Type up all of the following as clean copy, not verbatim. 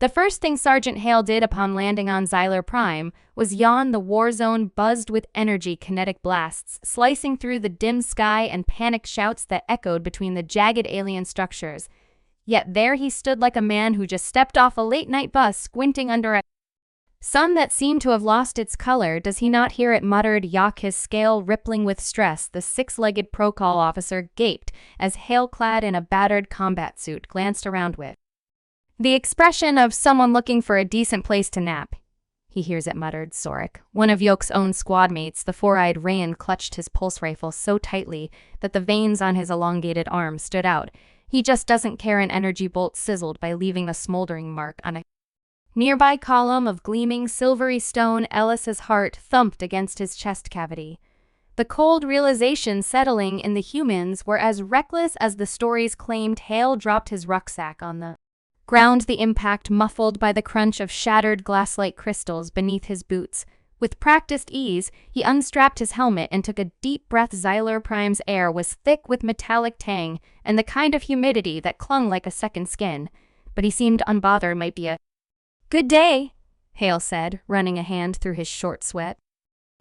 The first thing Sergeant Hale did upon landing on Xylar Prime was yawn. The war zone buzzed with energy kinetic blasts, slicing through the dim sky and panicked shouts that echoed between the jagged alien structures. Yet there he stood like a man who just stepped off a late-night bus, squinting under a sun that seemed to have lost its color. "Does he not hear it?" muttered Yak, his scale rippling with stress. The six-legged protocol officer gaped as Hale, clad in a battered combat suit, glanced around with the expression of someone looking for a decent place to nap. "He hears it," muttered Sorek, one of Yoke's own squad mates. The four-eyed Rayan clutched his pulse rifle so tightly that the veins on his elongated arm stood out. "He just doesn't care." An energy bolt sizzled by, leaving a smoldering mark on a nearby column of gleaming silvery stone. Ellis's heart thumped against his chest cavity. The cold realization settling in: the humans were as reckless as the stories claimed. Hale dropped his rucksack on the ground, the impact muffled by the crunch of shattered glass-like crystals beneath his boots. With practiced ease, he unstrapped his helmet and took a deep breath. Xylar Prime's air was thick with metallic tang and the kind of humidity that clung like a second skin, but he seemed unbothered. "Might be a good day," Hale said, running a hand through his short sweat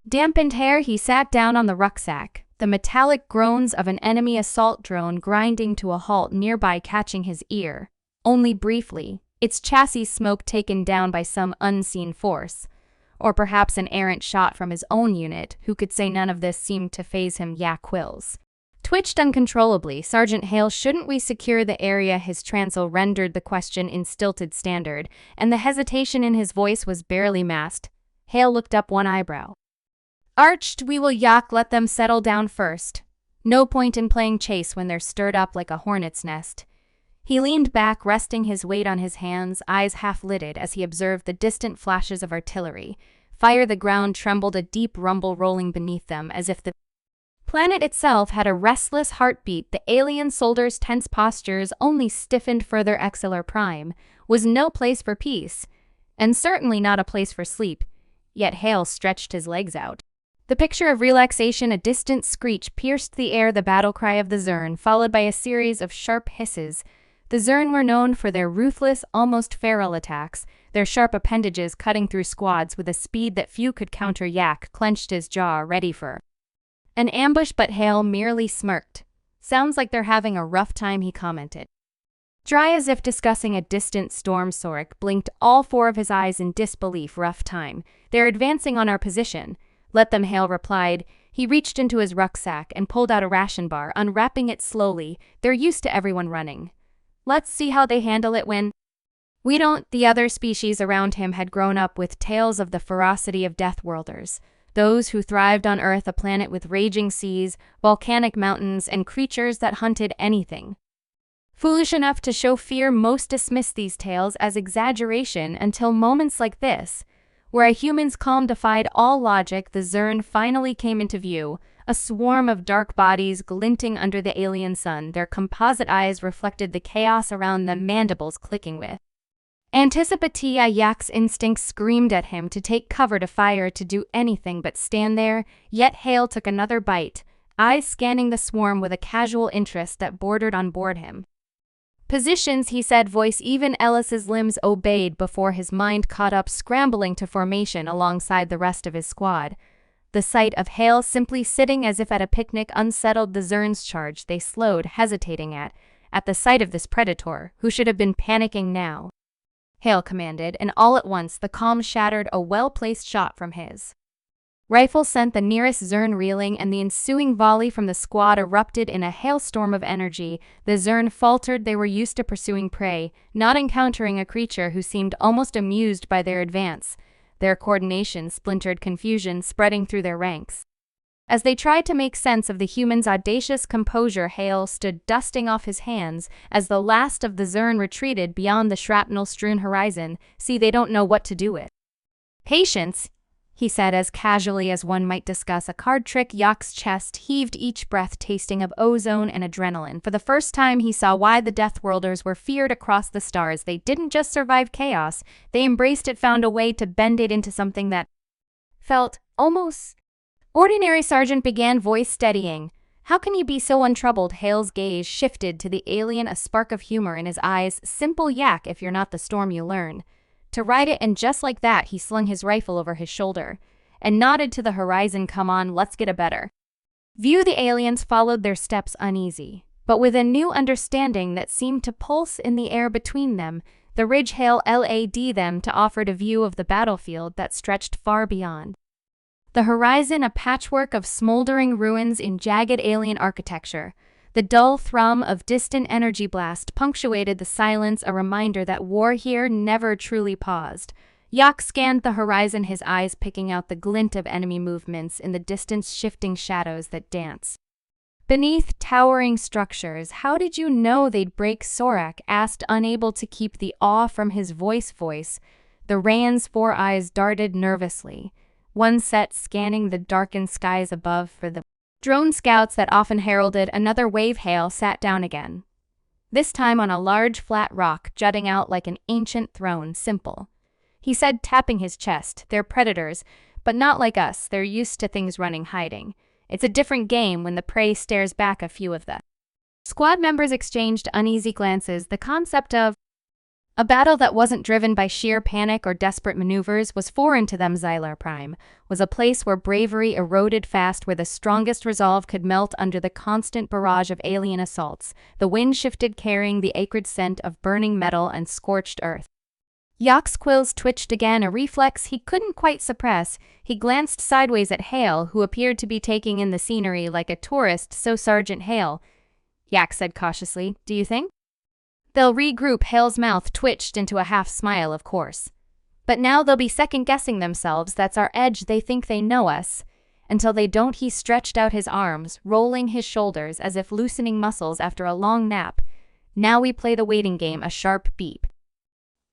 dampened hair. He sat down on the rucksack, the metallic groans of an enemy assault drone grinding to a halt nearby catching his ear. Only briefly, its chassis smoke taken down by some unseen force, or perhaps an errant shot from his own unit. Who could say? None of this seemed to faze him. Yak quills twitched uncontrollably. "Sergeant Hale, shouldn't we secure the area?" His transil rendered the question in stilted standard, and the hesitation in his voice was barely masked. Hale looked up, one eyebrow arched. "We will, Yak. Let them settle down first. No point in playing chase when they're stirred up like a hornet's nest." He leaned back, resting his weight on his hands, eyes half-lidded as he observed the distant flashes of artillery fire. The ground trembled, a deep rumble rolling beneath them, as if the planet itself had a restless heartbeat. The alien soldiers' tense postures only stiffened further. Xylar Prime was no place for peace, and certainly not a place for sleep, yet Hale stretched his legs out. The picture of relaxation. A distant screech pierced the air, the battle cry of the Zern, followed by a series of sharp hisses. The Zern were known for their ruthless, almost feral attacks, their sharp appendages cutting through squads with a speed that few could counter. Yak clenched his jaw, ready for an ambush, but Hale merely smirked. "Sounds like they're having a rough time," he commented, dry as if discussing a distant storm. Sorek blinked, all four of his eyes in disbelief. "Rough time? They're advancing on our position." "Let them," Hale replied. He reached into his rucksack and pulled out a ration bar, unwrapping it slowly. "They're used to everyone running. Let's see how they handle it when we don't." The other species around him had grown up with tales of the ferocity of Deathworlders, those who thrived on Earth, a planet with raging seas, volcanic mountains, and creatures that hunted anything foolish enough to show fear. Most dismissed these tales as exaggeration until moments like this, where a human's calm defied all logic. The Zern finally came into view, a swarm of dark bodies glinting under the alien sun. Their composite eyes reflected the chaos around them, mandibles clicking with anticipatia. Yak's instincts screamed at him to take cover, to fire, to do anything but stand there. Yet Hale took another bite, eyes scanning the swarm with a casual interest that bordered on bored him. "Positions," he said, voice even. Ellis's limbs obeyed before his mind caught up, scrambling to formation alongside the rest of his squad. The sight of Hale simply sitting as if at a picnic unsettled the Zern's charge. They slowed, hesitating at the sight of this predator, who should have been panicking now. Hale commanded, and all at once the calm shattered. A well-placed shot from his rifle sent the nearest Zern reeling, and the ensuing volley from the squad erupted in a hailstorm of energy. The Zern faltered. They were used to pursuing prey, not encountering a creature who seemed almost amused by their advance. Their coordination splintered, confusion spreading through their ranks. As they tried to make sense of the human's audacious composure, Hale stood dusting off his hands as the last of the Zern retreated beyond the shrapnel-strewn horizon. "See, they don't know what to do with patience," he said as casually as one might discuss a card trick. Yak's chest heaved, each breath tasting of ozone and adrenaline. For the first time, he saw why the Deathworlders were feared across the stars. They didn't just survive chaos, they embraced it, found a way to bend it into something that felt almost ordinary. Sergeant began, voice steadying. How can you be so untroubled? Hale's gaze shifted to the alien, a spark of humor in his eyes. Simple yak, if you're not the storm you learn to ride it, and just like that, he slung his rifle over his shoulder and nodded to the horizon. Come on, let's get a better view. The aliens followed their steps uneasy, but with a new understanding that seemed to pulse in the air between them. The ridge Hale led them to offered a view of the battlefield that stretched far beyond the horizon, a patchwork of smoldering ruins in jagged alien architecture. The dull thrum of distant energy blast punctuated the silence, a reminder that war here never truly paused. Yak scanned the horizon, his eyes picking out the glint of enemy movements in the distance, shifting shadows that dance beneath towering structures. How did you know they'd break? Sorak asked, unable to keep the awe from his voice. The Rand's 4 eyes darted nervously, one set scanning the darkened skies above for the drone scouts that often heralded another wave. Hale sat down again, this time on a large flat rock jutting out like an ancient throne. Simple, he said, tapping his chest. They're predators, but not like us. They're used to things running, hiding. It's a different game when the prey stares back. A few of the squad members exchanged uneasy glances. The concept of a battle that wasn't driven by sheer panic or desperate maneuvers was foreign to them. Xylar Prime was a place where bravery eroded fast, where the strongest resolve could melt under the constant barrage of alien assaults. The wind shifted, carrying the acrid scent of burning metal and scorched earth. Yak's quills twitched again, a reflex he couldn't quite suppress. He glanced sideways at Hale, who appeared to be taking in the scenery like a tourist. So Sergeant Hale, Yak said cautiously, do you think they'll regroup? Hale's mouth twitched into a half smile. Of course. But now they'll be second-guessing themselves. That's our edge. They think they know us. Until they don't. He stretched out his arms, rolling his shoulders as if loosening muscles after a long nap. Now we play the waiting game. A sharp beep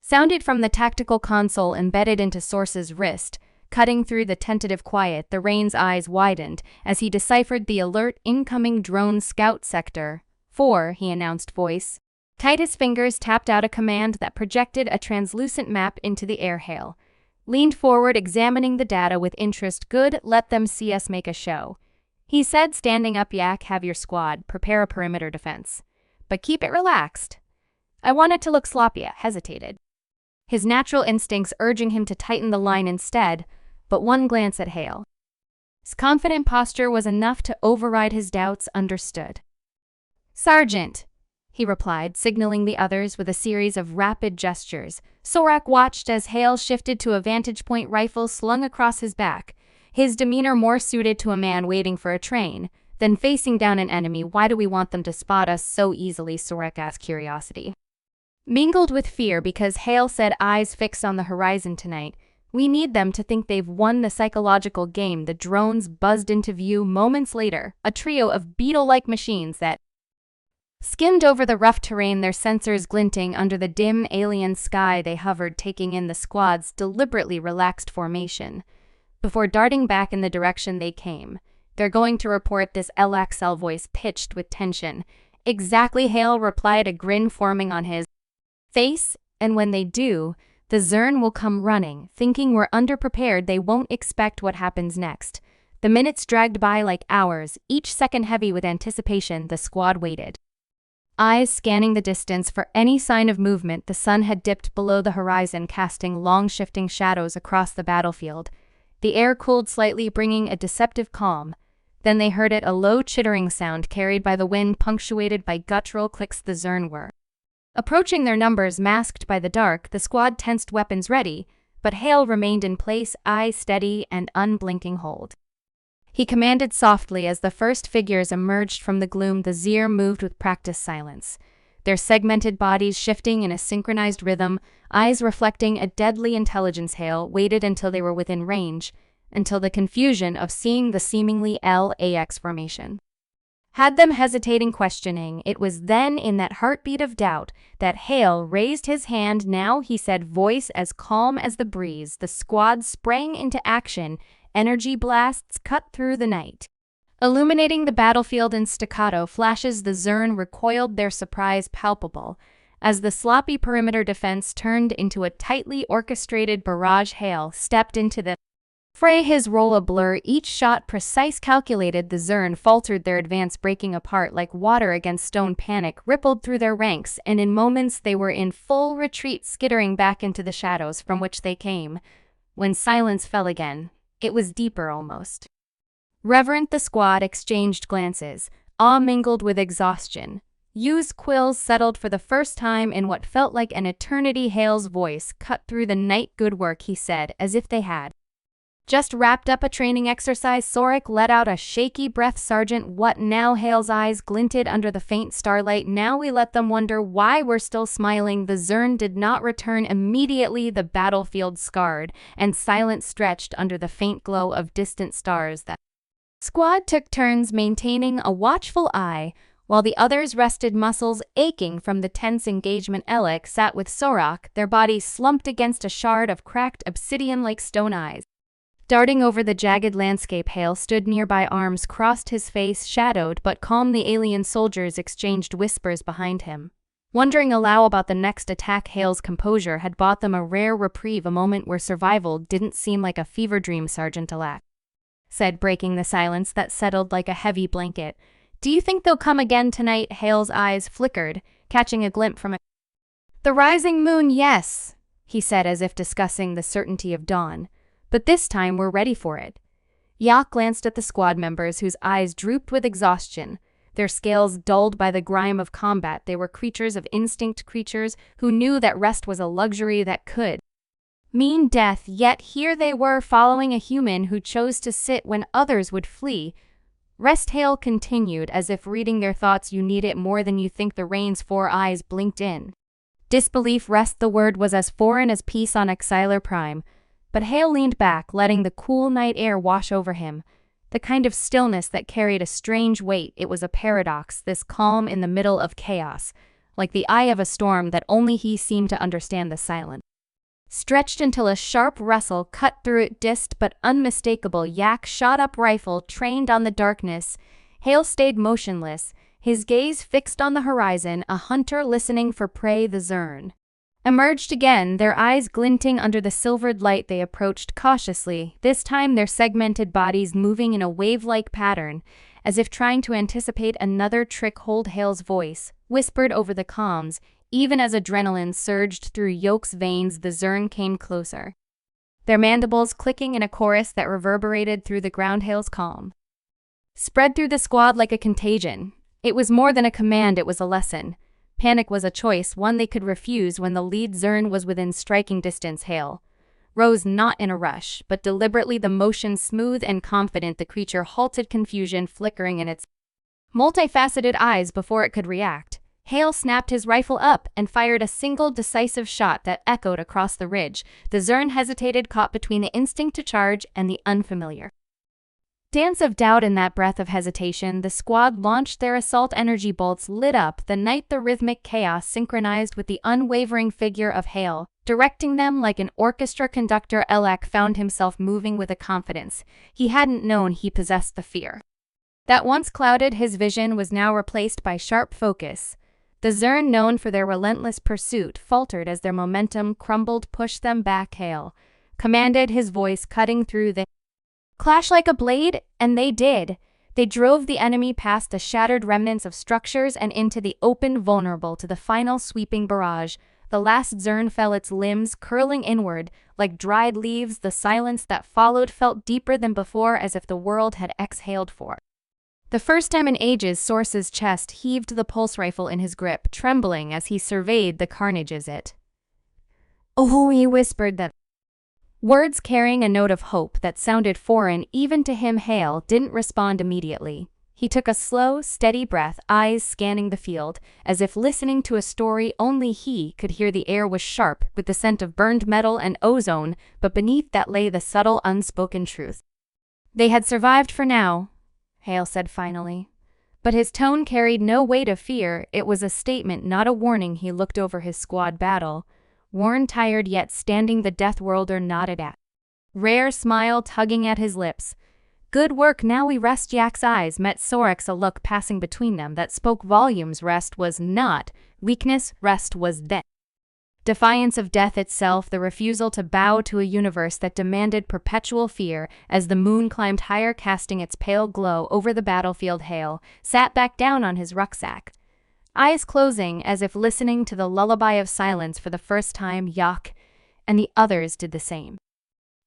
sounded from the tactical console embedded into Source's wrist, cutting through the tentative quiet. The Rain's eyes widened as he deciphered the alert incoming drone scout sector 4, he announced, voice tight. His fingers tapped out a command that projected a translucent map into the air. Hale leaned forward, examining the data with interest. Good, let them see us make a show, he said, standing up. Yak, have your squad prepare a perimeter defense, but keep it relaxed. I want it to look sloppy. Hesitated, his natural instincts urging him to tighten the line instead, but one glance at Hale's confident posture was enough to override his doubts. Understood, Sergeant, he replied, signaling the others with a series of rapid gestures. Sorak watched as Hale shifted to a vantage point, rifle slung across his back, his demeanor more suited to a man waiting for a train than facing down an enemy. Why do we want them to spot us so easily? Sorak asked, curiosity mingled with fear. Because, Hale said, eyes fixed on the horizon, tonight we need them to think they've won the psychological game. The drones buzzed into view moments later, a trio of beetle-like machines that skimmed over the rough terrain, their sensors glinting under the dim alien sky. They hovered, taking in the squad's deliberately relaxed formation before darting back in the direction they came. They're going to report, this LXL voice pitched with tension. Exactly, Hale replied, a grin forming on his face. And when they do, the Zern will come running, thinking we're underprepared. They won't expect what happens next. The minutes dragged by like hours, each second heavy with anticipation. The squad waited, eyes scanning the distance for any sign of movement. The sun had dipped below the horizon, casting long shifting shadows across the battlefield. The air cooled slightly, bringing a deceptive calm. Then they heard it, a low chittering sound carried by the wind, punctuated by guttural clicks. The Zern were approaching, their numbers masked by the dark. The squad tensed, weapons ready, but Hale remained in place, eyes steady and unblinking hold. He commanded softly as the first figures emerged from the gloom. The Zir moved with practiced silence, their segmented bodies shifting in a synchronized rhythm, eyes reflecting a deadly intelligence. Hale waited until they were within range, until the confusion of seeing the seemingly LAX formation had them hesitating, questioning. It was then, in that heartbeat of doubt, that Hale raised his hand. Now, he said, voice as calm as the breeze. The squad sprang into action. Energy blasts cut through the night, illuminating the battlefield in staccato flashes. The Zern recoiled, their surprise palpable, as the sloppy perimeter defense turned into a tightly orchestrated barrage. Hale stepped into the Fray his roll a blur, each shot precise calculated. The Zern faltered, their advance breaking apart like water against stone. Panic rippled through their ranks, and in moments they were in full retreat, skittering back into the shadows from which they came. When silence fell again, it was deeper almost. Reverent, the squad exchanged glances, awe mingled with exhaustion. Yu's quills settled for the first time in what felt like an eternity. Hale's voice cut through the night. Good work, he said, as if they had just wrapped up a training exercise. Sorek let out a shaky breath. Sergeant, what now? Hale's eyes glinted under the faint starlight. Now we let them wonder why we're still smiling. The Zern did not return immediately. The battlefield scarred, and silence stretched under the faint glow of distant stars. The squad took turns maintaining a watchful eye, while the others rested, muscles aching from the tense engagement. Elec sat with Sorok, their bodies slumped against a shard of cracked obsidian like stone eyes. Darting over the jagged landscape, Hale stood nearby, arms crossed, his face shadowed but calm. The alien soldiers exchanged whispers behind him, wondering aloud about the next attack. Hale's composure had bought them a rare reprieve, a moment where survival didn't seem like a fever dream. Sergeant Elec said, breaking the silence that settled like a heavy blanket. Do you think they'll come again tonight? Hale's eyes flickered, catching a glimpse from the rising moon. Yes, he said, as if discussing the certainty of dawn. But this time we're ready for it. Yak glanced at the squad members, whose eyes drooped with exhaustion, their scales dulled by the grime of combat. They were creatures of instinct, creatures who knew that rest was a luxury that could mean death, yet here they were following a human who chose to sit when others would flee. Rest, Hale continued, as if reading their thoughts. You need it more than you think. The Rain's 4 eyes blinked in disbelief. Rest, the word was as foreign as peace on Exiler Prime. But Hale leaned back, letting the cool night air wash over him, the kind of stillness that carried a strange weight. It was a paradox, this calm in the middle of chaos, like the eye of a storm that only he seemed to understand. The silence stretched until a sharp rustle cut through it, distant but unmistakable. Yak shot up, rifle trained on the darkness. Hale stayed motionless, his gaze fixed on the horizon, a hunter listening for prey. The Zern emerged again, their eyes glinting under the silvered light. They approached cautiously, this time their segmented bodies moving in a wave-like pattern, as if trying to anticipate another trick. Hold, Hale's voice whispered over the comms, even as adrenaline surged through Yoke's veins. The Zern came closer, their mandibles clicking in a chorus that reverberated through the ground. Hale's calm spread through the squad like a contagion. It was more than a command, it was a lesson. Panic was a choice, one they could refuse when the lead Zern was within striking distance. Hale rose, not in a rush, but deliberately, the motion smooth and confident. The creature halted, confusion flickering in its multifaceted eyes before it could react. Hale snapped his rifle up and fired a single decisive shot that echoed across the ridge. The Zern hesitated, caught between the instinct to charge and the unfamiliar dance of doubt. In that breath of hesitation, the squad launched their assault. Energy bolts lit up the night, the rhythmic chaos synchronized with the unwavering figure of Hale, directing them like an orchestra conductor. Elec found himself moving with a confidence he hadn't known he possessed. The fear that once clouded his vision was now replaced by sharp focus. The Zern, known for their relentless pursuit, faltered as their momentum crumbled. Push them back, Hale commanded, his voice cutting through the clash like a blade, and they did. They drove the enemy past the shattered remnants of structures and into the open, vulnerable to the final sweeping barrage. The last Zern fell, its limbs curling inward like dried leaves. The silence that followed felt deeper than before, as if the world had exhaled for the first time in ages. Source's chest heaved, the pulse rifle in his grip trembling as he surveyed the carnage. Is it? Oh, he whispered, that words carrying a note of hope that sounded foreign even to him. Hale didn't respond immediately. He took a slow, steady breath, eyes scanning the field, as if listening to a story only he could hear. The air was sharp with the scent of burned metal and ozone, but beneath that lay the subtle, unspoken truth. They had survived for now, Hale said finally. But his tone carried no weight of fear. It was a statement, not a warning. He looked over his squad battle, worn, tired, yet standing. The Deathworlder nodded, at rare smile tugging at his lips. Good work, now we rest. Yak's eyes met Sorek's, a look passing between them that spoke volumes. Rest was not weakness, rest was death. Defiance of death itself, the refusal to bow to a universe that demanded perpetual fear. As the moon climbed higher, casting its pale glow over the battlefield, Hale sat back down on his rucksack, eyes closing as if listening to the lullaby of silence for the first time. Yuck, and the others did the same.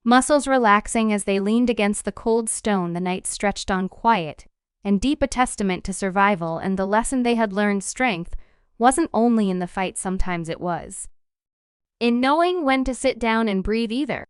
Muscles relaxing as they leaned against the cold stone, the night stretched on quiet and deep, a testament to survival and the lesson they had learned. Strength wasn't only in the fight, sometimes it was in knowing when to sit down and breathe either.